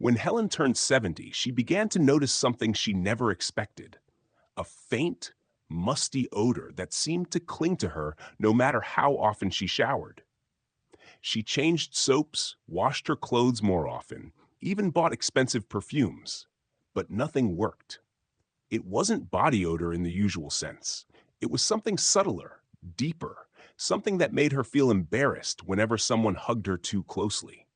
When Helen turned 70, she began to notice something she never expected: a faint, musty odor that seemed to cling to her no matter how often she showered. She changed soaps, washed her clothes more often, even bought expensive perfumes. But nothing worked. It wasn't body odor in the usual sense. It was something subtler, deeper, something that made her feel embarrassed whenever someone hugged her too closely.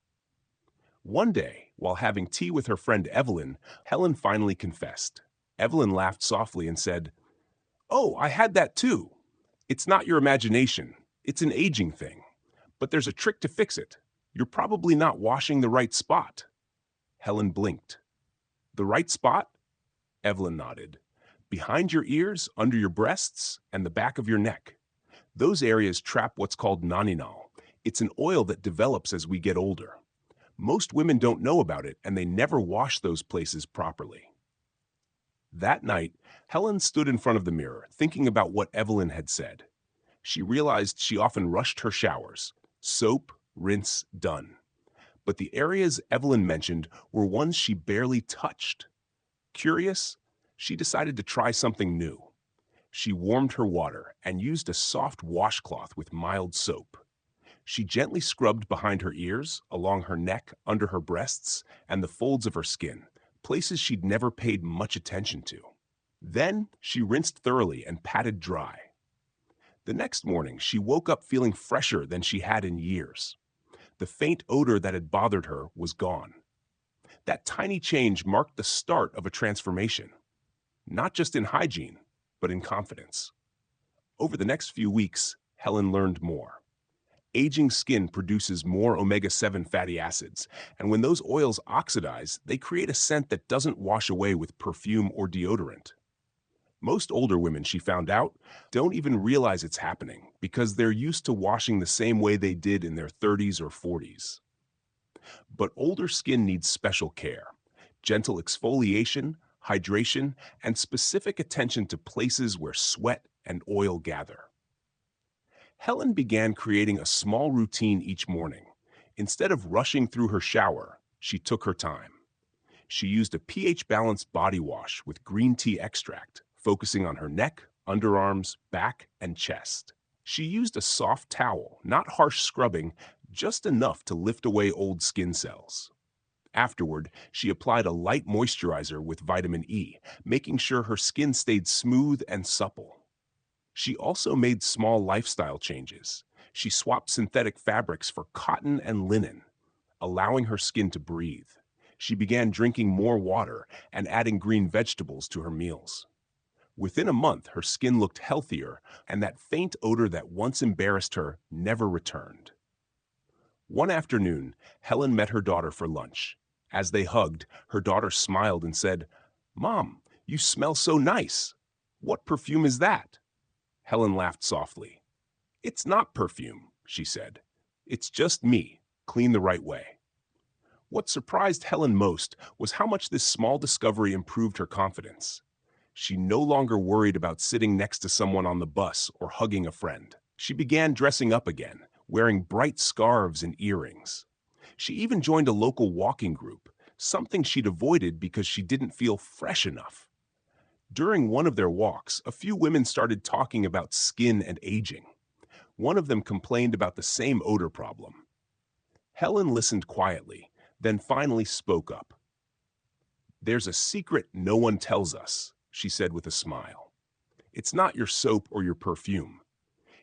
One day, while having tea with her friend Evelyn, Helen finally confessed. Evelyn laughed softly and said, "Oh, I had that too. It's not your imagination. It's an aging thing. But there's a trick to fix it. You're probably not washing the right spot." Helen blinked. "The right spot?" Evelyn nodded. "Behind your ears, under your breasts, and the back of your neck. Those areas trap what's called noninol. It's an oil that develops as we get older. Most women don't know about it, and they never wash those places properly." That night, Helen stood in front of the mirror, thinking about what Evelyn had said. She realized she often rushed her showers. Soap, rinse, done. But the areas Evelyn mentioned were ones she barely touched. Curious, she decided to try something new. She warmed her water and used a soft washcloth with mild soap. She gently scrubbed behind her ears, along her neck, under her breasts, and the folds of her skin, places she'd never paid much attention to. Then she rinsed thoroughly and patted dry. The next morning, she woke up feeling fresher than she had in years. The faint odor that had bothered her was gone. That tiny change marked the start of a transformation, not just in hygiene, but in confidence. Over the next few weeks, Helen learned more. Aging skin produces more omega-7 fatty acids, and when those oils oxidize, they create a scent that doesn't wash away with perfume or deodorant. Most older women, she found out, don't even realize it's happening because they're used to washing the same way they did in their 30s or 40s. But older skin needs special care: gentle exfoliation, hydration, and specific attention to places where sweat and oil gather. Helen began creating a small routine each morning. Instead of rushing through her shower, she took her time. She used a pH-balanced body wash with green tea extract, focusing on her neck, underarms, back, and chest. She used a soft towel, not harsh scrubbing, just enough to lift away old skin cells. Afterward, she applied a light moisturizer with vitamin E, making sure her skin stayed smooth and supple. She also made small lifestyle changes. She swapped synthetic fabrics for cotton and linen, allowing her skin to breathe. She began drinking more water and adding green vegetables to her meals. Within a month, her skin looked healthier, and that faint odor that once embarrassed her never returned. One afternoon, Helen met her daughter for lunch. As they hugged, her daughter smiled and said, "Mom, you smell so nice. What perfume is that?" Helen laughed softly. "It's not perfume," she said. "It's just me, clean the right way." What surprised Helen most was how much this small discovery improved her confidence. She no longer worried about sitting next to someone on the bus or hugging a friend. She began dressing up again, wearing bright scarves and earrings. She even joined a local walking group, something she'd avoided because she didn't feel fresh enough. During one of their walks, a few women started talking about skin and aging. One of them complained about the same odor problem. Helen listened quietly, then finally spoke up. "There's a secret no one tells us," she said with a smile. "It's not your soap or your perfume.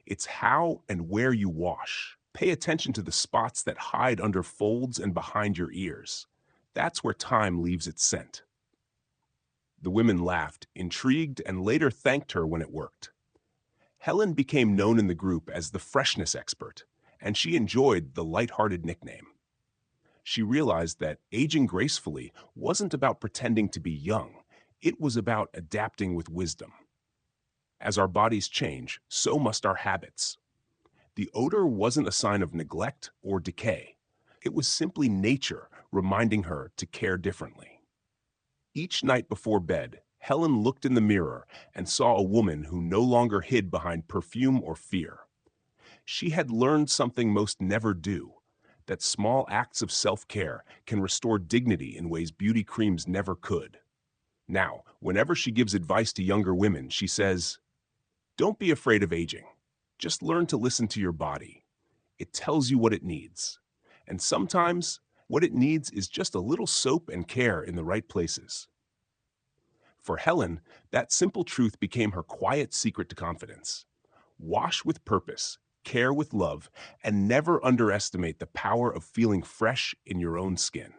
It's how and where you wash. Pay attention to the spots that hide under folds and behind your ears. That's where time leaves its scent." The women laughed, intrigued, and later thanked her when it worked. Helen became known in the group as the freshness expert, and she enjoyed the light-hearted nickname. She realized that aging gracefully wasn't about pretending to be young. It was about adapting with wisdom. As our bodies change, so must our habits. The odor wasn't a sign of neglect or decay. It was simply nature reminding her to care differently. Each night before bed, Helen looked in the mirror and saw a woman who no longer hid behind perfume or fear. She had learned something most never do. that small acts of self-care can restore dignity in ways beauty creams never could. Now, whenever she gives advice to younger women, she says, "Don't be afraid of aging. Just learn to listen to your body. It tells you what it needs. And sometimes, what it needs is just a little soap and care in the right places." For Helen, that simple truth became her quiet secret to confidence. Wash with purpose, care with love, and never underestimate the power of feeling fresh in your own skin.